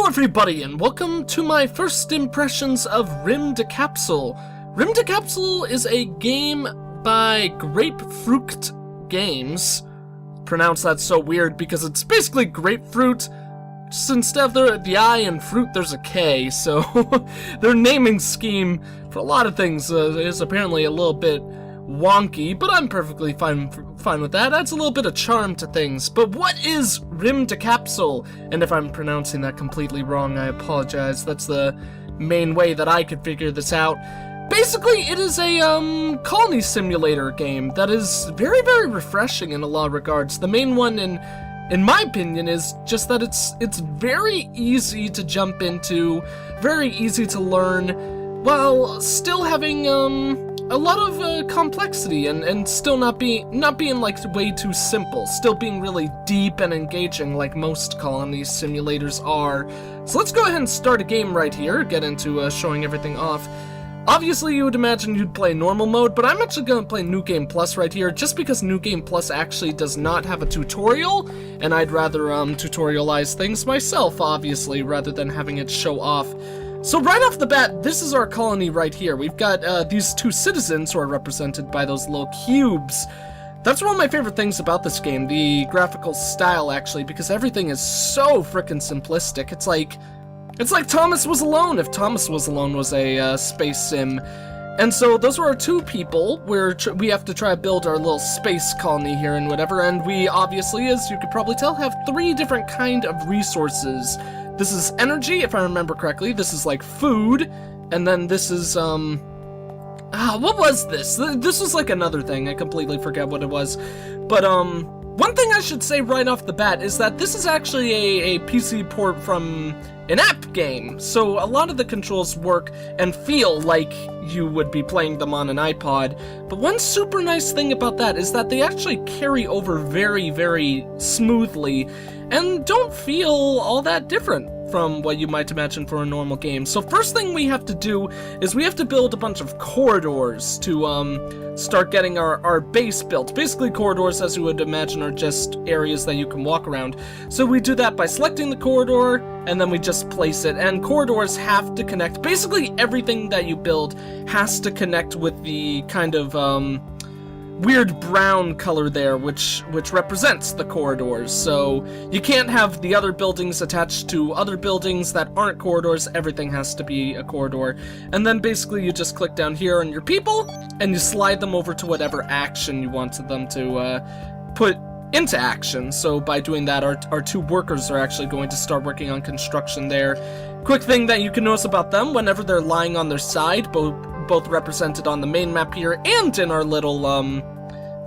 Hello everybody, and welcome to my first impressions of Rymdkapsel. Rymdkapsel is a game by Grape Frukt Games. Pronounce that so weird because it's basically grapefruit. Just instead of the I in fruit, there's a K, so their naming scheme for a lot of things is apparently a little bit wonky, but I'm perfectly fine with that. Adds a little bit of charm to things. But what is Rymdkapsel? And if I'm pronouncing that completely wrong, I apologize. That's the main way that I could figure this out. Basically, it is a colony simulator game that is very, very refreshing in a lot of regards. The main one, in my opinion, is just that it's very easy to jump into, very easy to learn, while still having a lot of complexity and still not being like way too simple, still being really deep and engaging like most colony simulators are. So let's go ahead and start a game right here, get into showing everything off. Obviously, you would imagine you'd play normal mode, but I'm actually going to play New Game Plus right here, just because New Game Plus actually does not have a tutorial, and I'd rather tutorialize things myself, obviously, rather than having it show off. So right off the bat, this is our colony right here. We've got these two citizens who are represented by those little cubes. That's one of my favorite things about this game, the graphical style, actually, because everything is so frickin' simplistic. It's like Thomas Was Alone, if Thomas Was Alone was a space sim. And so those are our two people, where we have to try to build our little space colony here and whatever, and we obviously, as you could probably tell, have 3 different kind of resources. This is energy, if I remember correctly. This is like food, and then this is, what was this? This was like another thing. I completely forget what it was. But, one thing I should say right off the bat is that this is actually a PC port from an app game. So a lot of the controls work and feel like you would be playing them on an iPod. But one super nice thing about that is that they actually carry over very, very smoothly and don't feel all that different from what you might imagine for a normal game. So first thing we have to do is we have to build a bunch of corridors to start getting our base built. Basically, corridors, as you would imagine, are just areas that you can walk around. So we do that by selecting the corridor, and then we just place it. And corridors have to connect. Basically, everything that you build has to connect with the kind of weird brown color there, which represents the corridors. So you can't have the other buildings attached to other buildings that aren't corridors. Everything has to be a corridor. And then basically you just click down here on your people and you slide them over to whatever action you wanted them to put into action. So by doing that, our 2 workers are actually going to start working on construction there. Quick thing that you can notice about them, whenever they're lying on their side, both represented on the main map here and in our little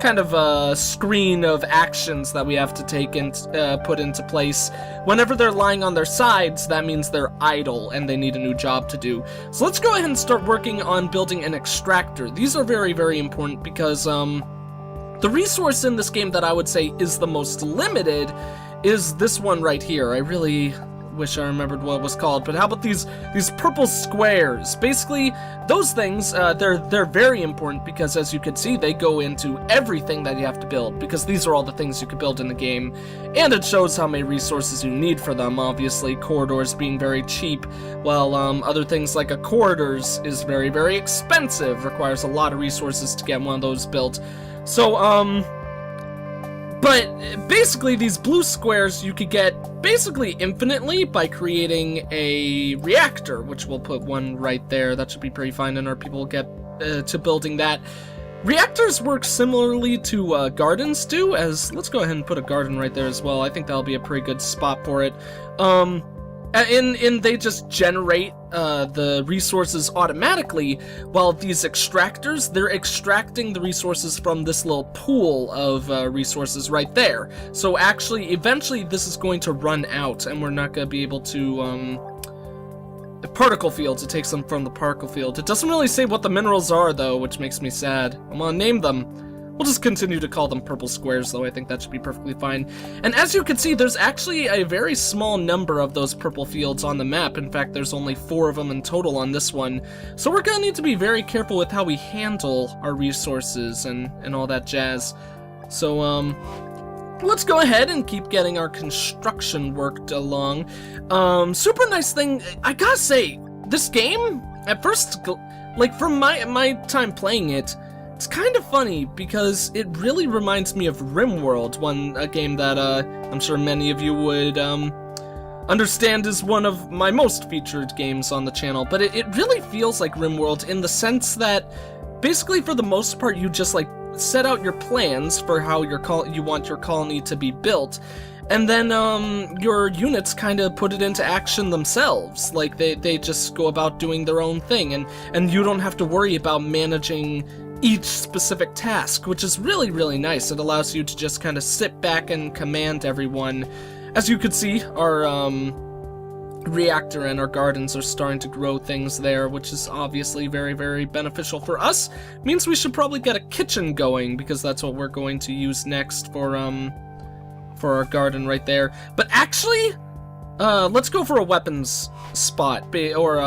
kind of a screen of actions that we have to take and put into place. Whenever they're lying on their sides, that means they're idle and they need a new job to do. So let's go ahead and start working on building an extractor. These are very, very important because the resource in this game that I would say is the most limited is this one right here. I really wish I remembered what it was called, but how about these purple squares? Basically, those things, they're very important because, as you can see, they go into everything that you have to build, because these are all the things you can build in the game, and it shows how many resources you need for them. Obviously, corridors being very cheap, while other things like a corridors is very, very expensive, requires a lot of resources to get one of those built. So, but basically these blue squares you could get basically infinitely by creating a reactor, which we'll put one right there. That should be pretty fine, and our people will get to building that. Reactors work similarly to gardens do, as let's go ahead and put a garden right there as well. I think that'll be a pretty good spot for it. And they just generate the resources automatically, while these extractors, they're extracting the resources from this little pool of resources right there. So actually, eventually this is going to run out, and we're not going to be able to, the particle fields, it takes them from the particle field. It doesn't really say what the minerals are, though, which makes me sad. I'm gonna name them. We'll just continue to call them purple squares, though. I think that should be perfectly fine. And as you can see, there's actually a very small number of those purple fields on the map. In fact, there's only 4 of them in total on this one. So we're gonna need to be very careful with how we handle our resources and all that jazz. So, let's go ahead and keep getting our construction worked along. Super nice thing, I gotta say, this game, at first, like, from my time playing it, it's kind of funny because it really reminds me of RimWorld, a game that I'm sure many of you would understand is one of my most featured games on the channel. But it really feels like RimWorld in the sense that basically for the most part you just like set out your plans for how you want your colony to be built, and then your units kind of put it into action themselves. Like they just go about doing their own thing, and you don't have to worry about managing each specific task, which is really, really nice. It allows you to just kind of sit back and command everyone. As you could see, our reactor and our gardens are starting to grow things there, which is obviously very, very beneficial for us. Means we should probably get a kitchen going, because that's what we're going to use next for our garden right there. But actually, let's go for a weapons spot, or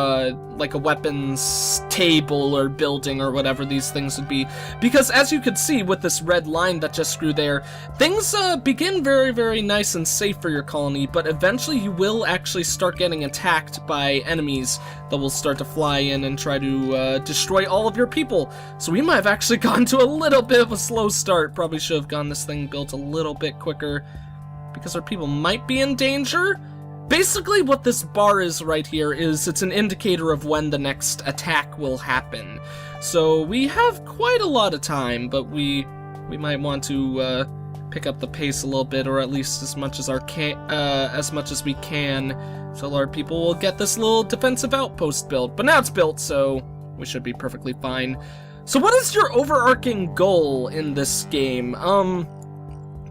like a weapons table or building or whatever these things would be. Because as you could see with this red line that just grew there, things begin very, very nice and safe for your colony, but eventually you will actually start getting attacked by enemies that will start to fly in and try to destroy all of your people. So we might have actually gone to a little bit of a slow start. Probably should have gotten this thing built a little bit quicker, because our people might be in danger. Basically, what this bar is right here is it's an indicator of when the next attack will happen. So we have quite a lot of time, but we might want to pick up the pace a little bit, or at least as much as we can, so our people will get this little defensive outpost built. But now it's built, so we should be perfectly fine. So what is your overarching goal in this game?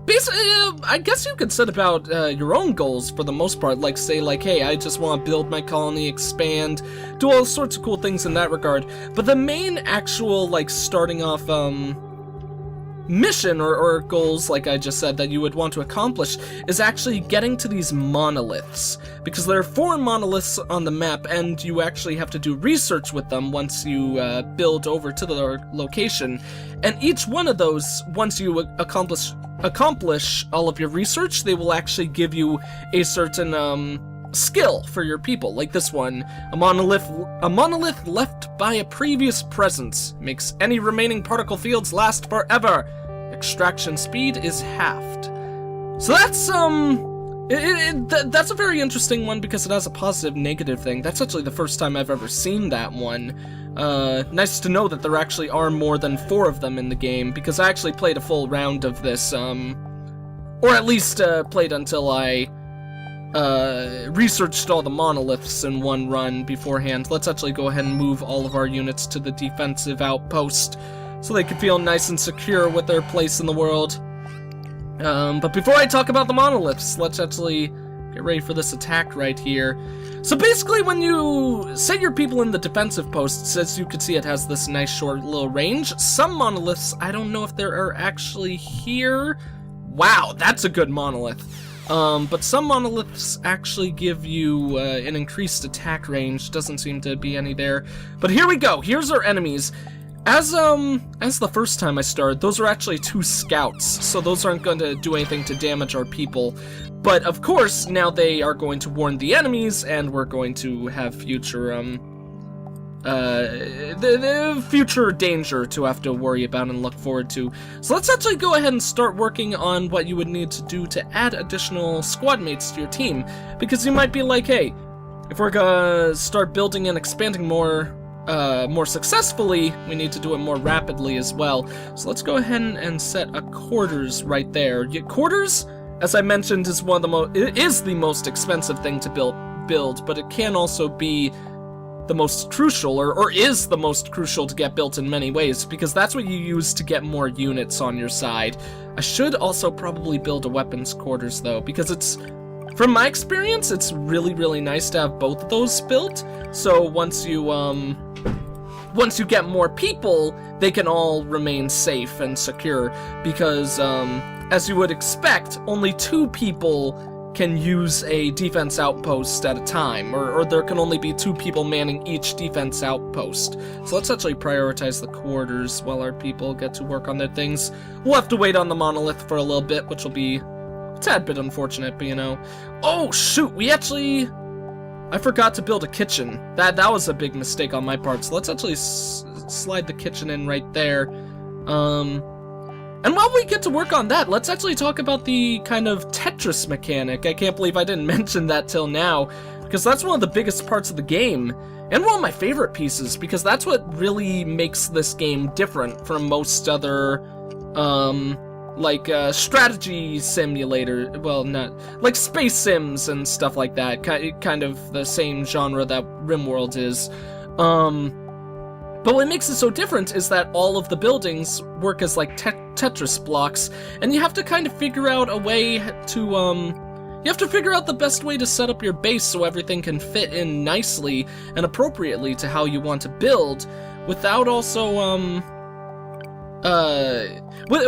Basically, I guess you could set about your own goals for the most part, like say like, hey, I just want to build my colony, expand, do all sorts of cool things in that regard. But the main actual, like, starting off mission or goals, like I just said, that you would want to accomplish is actually getting to these monoliths, because there are 4 monoliths on the map, and you actually have to do research with them once you build over to the location. And each one of those, once you accomplish all of your research, they will actually give you a certain skill for your people. Like this one, a monolith left by a previous presence makes any remaining particle fields last forever. Extraction speed is halved. So that's that's a very interesting one, because it has a positive negative thing. That's actually the first time I've ever seen that one. Nice to know that there actually are more than 4 of them in the game, because I actually played a full round of this, or at least played until I researched all the monoliths in one run beforehand. Let's actually go ahead and move all of our units to the defensive outpost, so they can feel nice and secure with their place in the world. But before I talk about the monoliths, let's actually get ready for this attack right here. So basically, when you set your people in the defensive posts, as you can see, it has this nice short little range. Some monoliths, I don't know if there are actually here. Wow, that's a good monolith. But some monoliths actually give you an increased attack range. Doesn't seem to be any there. But here we go. Here's our enemies. As the first time I started, those are actually 2 scouts, so those aren't going to do anything to damage our people. But of course, now they are going to warn the enemies, and we're going to have future, the future danger to have to worry about and look forward to. So let's actually go ahead and start working on what you would need to do to add additional squad mates to your team. Because you might be like, hey, if we're gonna start building and expanding more successfully, we need to do it more rapidly as well. So let's go ahead and set a quarters right there. Quarters, as I mentioned, is one of the most expensive thing to build, but it can also be the most crucial, or is the most crucial to get built in many ways, because that's what you use to get more units on your side. I should also probably build a weapons quarters though, because it's, from my experience, it's really, really nice to have both of those built. So once you get more people, they can all remain safe and secure, because as you would expect, only 2 people can use a defense outpost at a time, or there can only be 2 people manning each defense outpost. So let's actually prioritize the quarters while our people get to work on their things. We'll have to wait on the monolith for a little bit, which will be tad bit unfortunate, but you know. Oh, shoot, I forgot to build a kitchen. That was a big mistake on my part, so let's actually slide the kitchen in right there. And while we get to work on that, let's actually talk about the kind of Tetris mechanic. I can't believe I didn't mention that till now, because that's one of the biggest parts of the game, and one of my favorite pieces, because that's what really makes this game different from most other, strategy simulator, well, not, like space sims and stuff like that, kind of the same genre that RimWorld is. But what makes it so different is that all of the buildings work as like Tetris blocks, and you have to kind of figure out a way to, you have to figure out the best way to set up your base so everything can fit in nicely and appropriately to how you want to build, without also,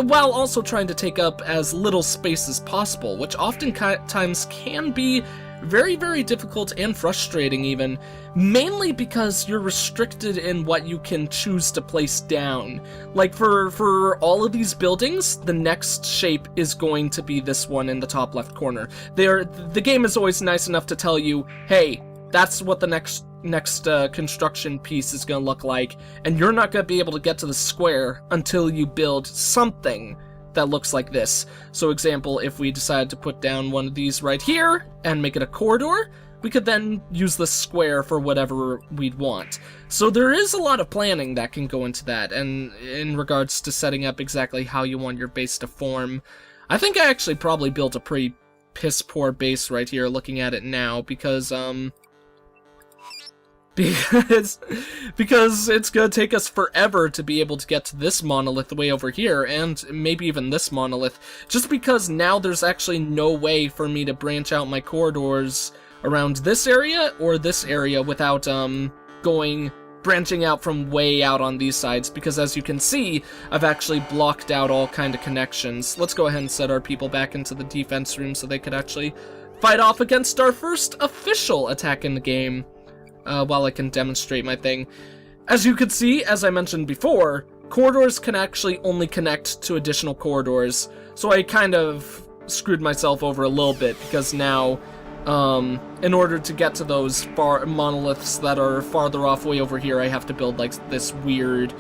while also trying to take up as little space as possible, which oftentimes can be very, very difficult and frustrating even, mainly because you're restricted in what you can choose to place down. Like for all of these buildings, the next shape is going to be this one in the top left corner. The game is always nice enough to tell you, hey, that's what the next construction piece is going to look like, and you're not going to be able to get to the square until you build something that looks like this. So example, if we decide to put down one of these right here and make it a corridor, we could then use the square for whatever we'd want. So there is a lot of planning that can go into that, and in regards to setting up exactly how you want your base to form. I think I actually probably built a pretty piss poor base right here looking at it now, because it's gonna take us forever to be able to get to this monolith way over here, and maybe even this monolith, just because now there's actually no way for me to branch out my corridors around this area or this area without branching out from way out on these sides, because as you can see, I've actually blocked out all kind of connections. Let's go ahead and set our people back into the defense room so they could actually fight off against our first official attack in the game. While I can demonstrate my thing. As you can see, as I mentioned before, corridors can actually only connect to additional corridors, so I kind of screwed myself over a little bit, because now, in order to get to those monoliths that are farther off way over here, I have to build like this weird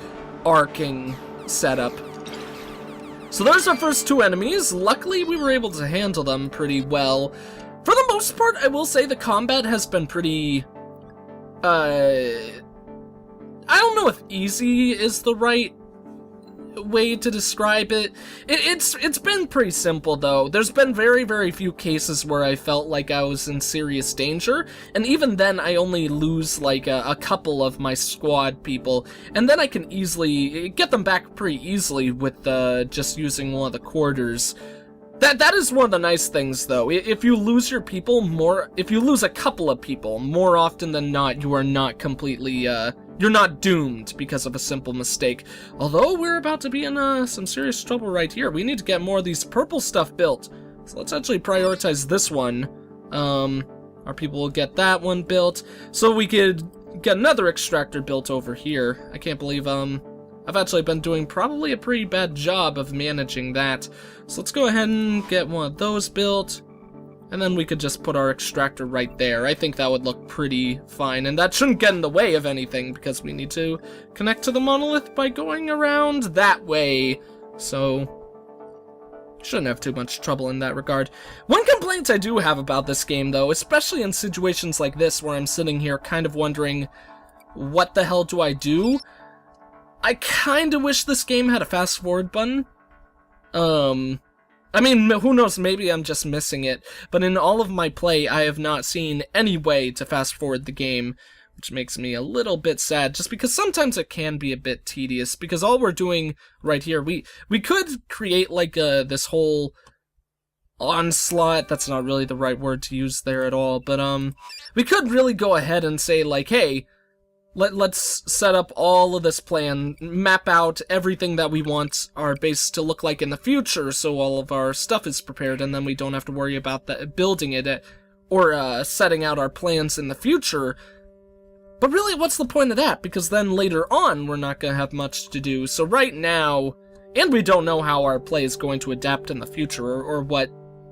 arcing setup. So there's our first two enemies. Luckily, we were able to handle them pretty well. For the most part, I will say the combat has been pretty... I don't know if easy is the right way to describe it. It's been pretty simple, though. There's been very, very few cases where I felt like I was in serious danger, and even then I only lose like a couple of my squad people, and then I can easily get them back pretty easily with just using one of the corridors. That is one of the nice things, though. If you lose your people if you lose a couple of people, more often than not, you are not completely, you're not doomed because of a simple mistake. Although, we're about to be in, some serious trouble right here. We need to get more of these purple stuff built. So let's actually prioritize this one. Our people will get that one built, so we could get another extractor built over here. I can't believe, I've actually been doing probably a pretty bad job of managing that. So let's go ahead and get one of those built, and then we could just put our extractor right there. I think that would look pretty fine, and that shouldn't get in the way of anything, because we need to connect to the monolith by going around that way. So shouldn't have too much trouble in that regard. One complaint I do have about this game, though, especially in situations like this where I'm sitting here kind of wondering, what the hell do I do? I kinda wish this game had a fast forward button. I mean, who knows, maybe I'm just missing it, but in all of my play, I have not seen any way to fast forward the game, which makes me a little bit sad, just because sometimes it can be a bit tedious, because all we're doing right here, we could create like this whole onslaught. That's not really the right word to use there at all, but we could really go ahead and say like, hey, let's set up all of this plan, map out everything that we want our base to look like in the future, so all of our stuff is prepared, and then we don't have to worry about building it or setting out our plans in the future. But really, what's the point of that? Because then later on, we're not going to have much to do. So right now, and we don't know how our play is going to adapt in the future, or what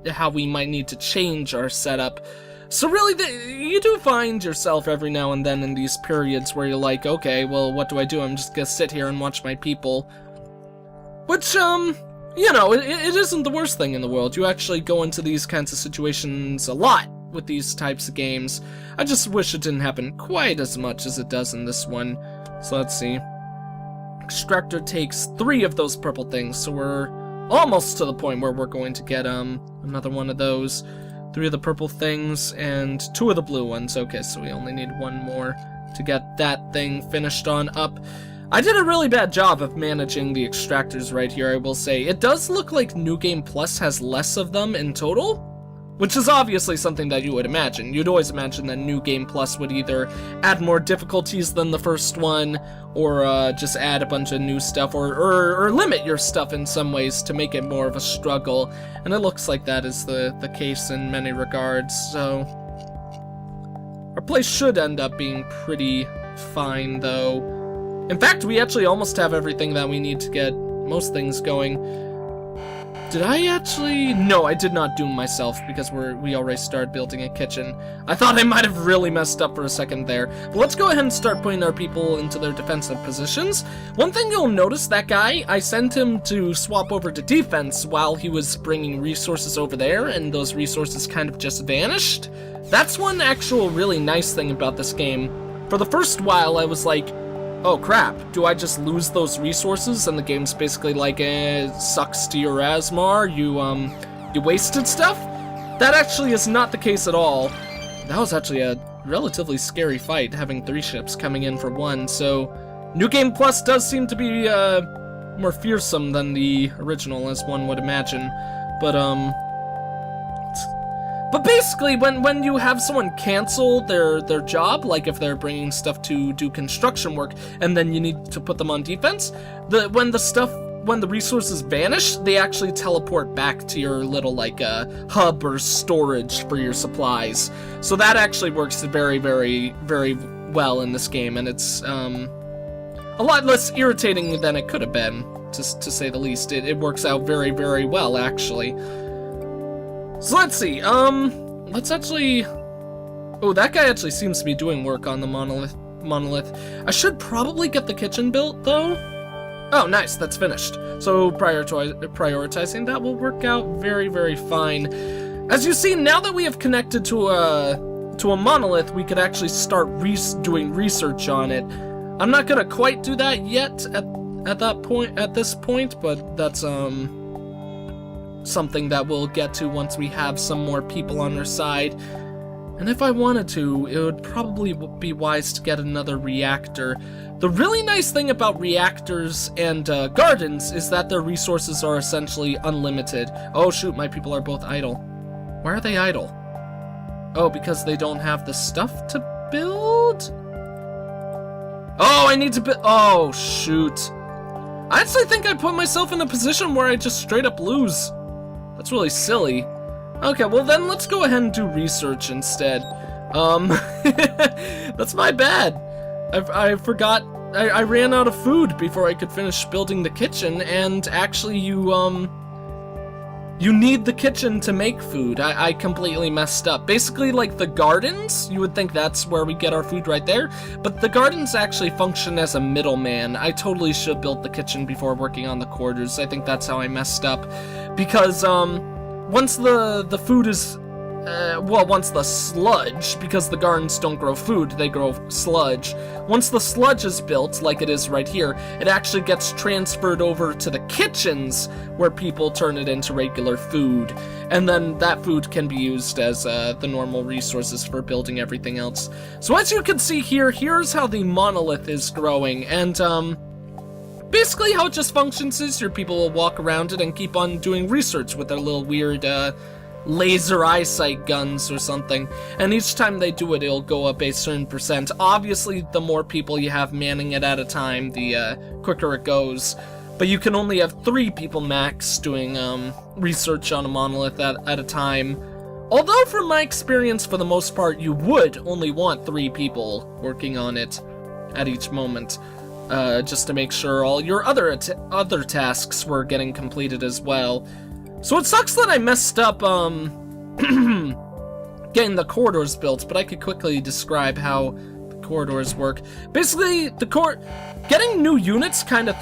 how we might need to change our setup. So really, you do find yourself every now and then in these periods where you're like, okay, well, what do? I'm just gonna sit here and watch my people. Which, you know, it isn't the worst thing in the world. You actually go into these kinds of situations a lot with these types of games. I just wish it didn't happen quite as much as it does in this one. So let's see. Extractor takes 3 of those purple things, so we're almost to the point where we're going to get, another one of those. 3 of the purple things, and 2 of the blue ones. Okay, so we only need 1 more to get that thing finished on up. I did a really bad job of managing the extractors right here, I will say. It does look like New Game Plus has less of them in total, which is obviously something that you would imagine. You'd always imagine that New Game Plus would either add more difficulties than the first one, or just add a bunch of new stuff, or limit your stuff in some ways to make it more of a struggle. And it looks like that is the case in many regards, so... Our place should end up being pretty fine, though. In fact, we actually almost have everything that we need to get most things going. Did I actually... No, I did not doom myself, because we already started building a kitchen. I thought I might have really messed up for a second there. But let's go ahead and start putting our people into their defensive positions. One thing you'll notice, that guy, I sent him to swap over to defense while he was bringing resources over there, and those resources kind of just vanished. That's one actual really nice thing about this game. For the first while, I was like, oh crap, do I just lose those resources? And the game's basically like, sucks to your Asmar, you wasted stuff? That actually is not the case at all. That was actually a relatively scary fight, having 3 ships coming in for 1, so... New Game Plus does seem to be, more fearsome than the original, as one would imagine. But basically, when you have someone cancel their job, like if they're bringing stuff to do construction work, and then you need to put them on defense, when the resources vanish, they actually teleport back to your little, like, hub or storage for your supplies. So that actually works very, very, very well in this game, and it's, a lot less irritating than it could have been, to say the least. It works out very, very well, actually. So let's see, let's actually... Oh, that guy actually seems to be doing work on the monolith. I should probably get the kitchen built, though. Oh, nice, that's finished. So prioritizing that will work out very, very fine. As you see, now that we have connected to a monolith, we could actually start doing research on it. I'm not gonna quite do that yet at this point, but that's, something that we'll get to once we have some more people on our side. And if I wanted to, it would probably be wise to get another reactor. The really nice thing about reactors and gardens is that their resources are essentially unlimited. Oh shoot, my people are both idle. Why are they idle? Oh, because they don't have the stuff to build? Oh, I need to build... Oh, shoot. I actually think I put myself in a position where I just straight up lose. That's really silly. Okay, well then let's go ahead and do research instead. That's my bad. I forgot, I ran out of food before I could finish building the kitchen, and actually you need the kitchen to make food. I completely messed up. Basically, like the gardens, you would think that's where we get our food right there, but the gardens actually function as a middleman. I totally should have built the kitchen before working on the quarters. I think that's how I messed up. Because, once the food is, once the sludge, because the gardens don't grow food, they grow sludge. Once the sludge is built, like it is right here, it actually gets transferred over to the kitchens, where people turn it into regular food. And then that food can be used as the normal resources for building everything else. So as you can see here, here's how the monolith is growing, and, basically how it just functions is your people will walk around it and keep on doing research with their little weird, laser eyesight guns or something, and each time they do it, it'll go up a certain percent. Obviously, the more people you have manning it at a time, the quicker it goes, but you can only have 3 people max doing research on a monolith at a time. Although, from my experience, for the most part, you would only want 3 people working on it at each moment, just to make sure all your other tasks were getting completed as well. So it sucks that I messed up, getting the corridors built, but I could quickly describe how the corridors work. Basically, getting new units kind of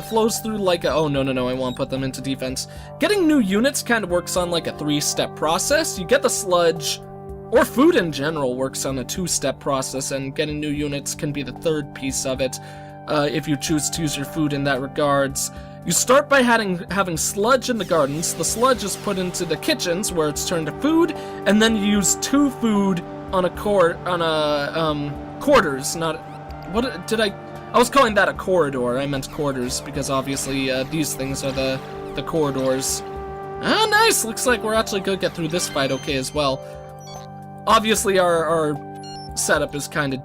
flows through like a... Oh, no, I won't put them into defense. Getting new units kind of works on like a 3-step process. You get the sludge, or food in general works on a 2-step process, and getting new units can be the 3rd piece of it, if you choose to use your food in that regards. You start by having sludge in the gardens. The sludge is put into the kitchens, where it's turned to food, and then you use 2 food on a quarters, not... What did I was calling that a corridor. I meant quarters, because obviously these things are the corridors. Ah, nice! Looks like we're actually gonna get through this fight okay as well. Obviously our setup is kind of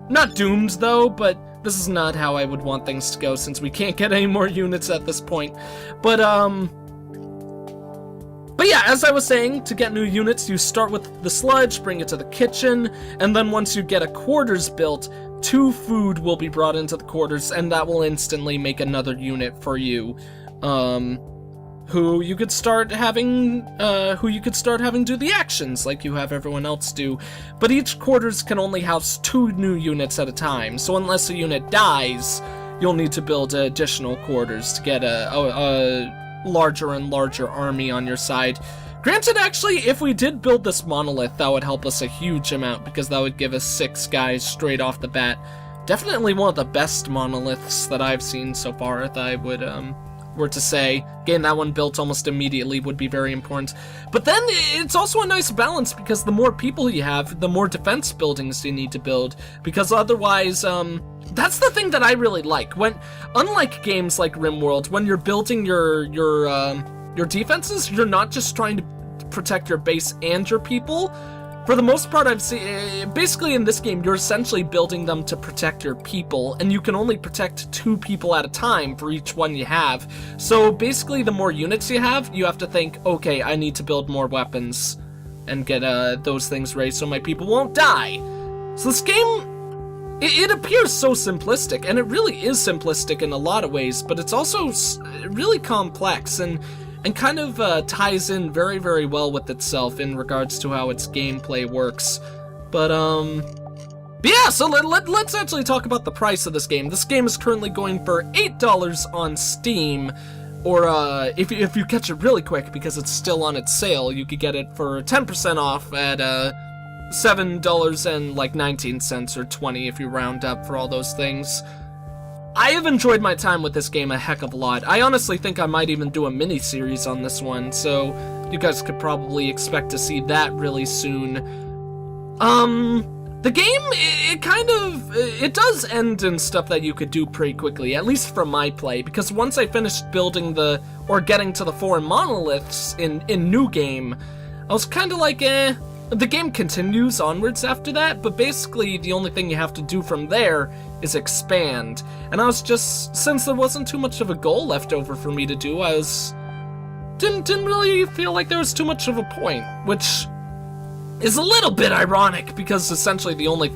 not doomed though, but this is not how I would want things to go since we can't get any more units at this point. But yeah, as I was saying, to get new units, you start with the sludge, bring it to the kitchen, and then once you get a quarters built, 2 food will be brought into the quarters, and that will instantly make another unit for you, who you could start having do the actions like you have everyone else do. But each quarters can only house 2 new units at a time, so unless a unit dies, you'll need to build additional quarters to get a larger and larger army on your side. Granted, actually, if we did build this monolith, that would help us a huge amount, because that would give us 6 guys straight off the bat. Definitely one of the best monoliths that I've seen so far, if I would, were to say. Getting that one built almost immediately would be very important. But then, it's also a nice balance, because the more people you have, the more defense buildings you need to build, because otherwise, that's the thing that I really like. Unlike games like RimWorld, when you're building your defenses, you're not just trying to protect your base and your people. For the most part, I've seen, basically in this game, you're essentially building them to protect your people, and you can only protect 2 people at a time for each one you have. So basically, the more units you have to think, okay, I need to build more weapons and get those things ready so my people won't die. So this game, it appears so simplistic, and it really is simplistic in a lot of ways, but it's also really complex and kind of ties in very, very well with itself in regards to how its gameplay works. But yeah, so let's actually talk about the price of this game. This game is currently going for $8 on Steam, or if you catch it really quick because it's still on its sale, you could get it for 10% off at $7.19 or 20 if you round up for all those things. I have enjoyed my time with this game a heck of a lot. I honestly think I might even do a mini-series on this one, so you guys could probably expect to see that really soon. The game, it does end in stuff that you could do pretty quickly, at least for my play, because once I finished building getting to the 4 monoliths in New Game, I was kind of like, The game continues onwards after that, but basically the only thing you have to do from there is expand. And I was just, since there wasn't too much of a goal left over for me to do, didn't really feel like there was too much of a point, which is a little bit ironic, because essentially the only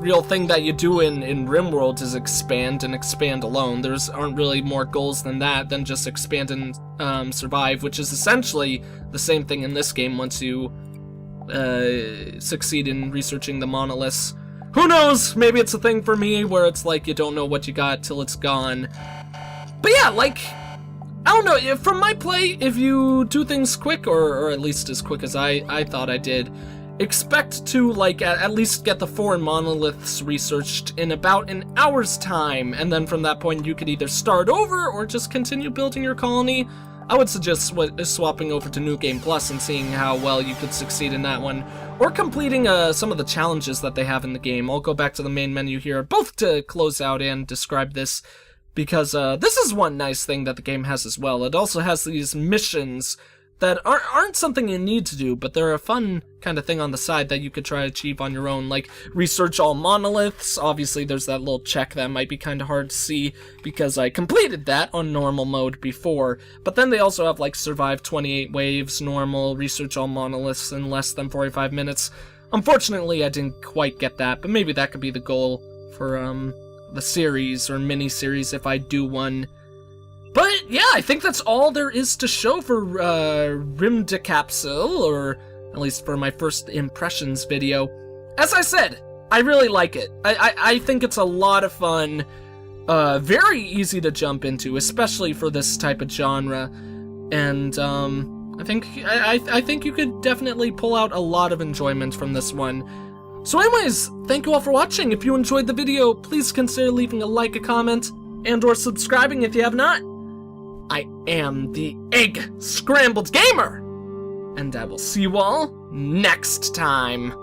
real thing that you do in RimWorld is expand and expand alone. Aren't really more goals than that, than just expand and survive, which is essentially the same thing in this game once you succeed in researching the monoliths. Who knows, maybe it's a thing for me where it's like you don't know what you got till it's gone. But yeah, like, I don't know, from my play, if you do things quick, or at least as quick as I thought I did, expect to, like, at least get the 4 monoliths researched in about an hour's time, and then from that point you could either start over or just continue building your colony. I would suggest swapping over to New Game Plus and seeing how well you could succeed in that one, or completing some of the challenges that they have in the game. I'll go back to the main menu here, both to close out and describe this, because this is one nice thing that the game has as well. It also has these missions that aren't something you need to do, but they're a fun kind of thing on the side that you could try to achieve on your own, like research all monoliths. Obviously there's that little check that might be kind of hard to see because I completed that on normal mode before, but then they also have like survive 28 waves, normal, research all monoliths in less than 45 minutes. Unfortunately I didn't quite get that, but maybe that could be the goal for the series or mini-series if I do one. But yeah, I think that's all there is to show for Rymdkapsel, or at least for my first impressions video. As I said, I really like it. I think it's a lot of fun, very easy to jump into, especially for this type of genre, and I think you could definitely pull out a lot of enjoyment from this one. So anyways, thank you all for watching. If you enjoyed the video, please consider leaving a like, a comment, and or subscribing if you have not. I am the EggScrambledGamer, and I will see you all next time.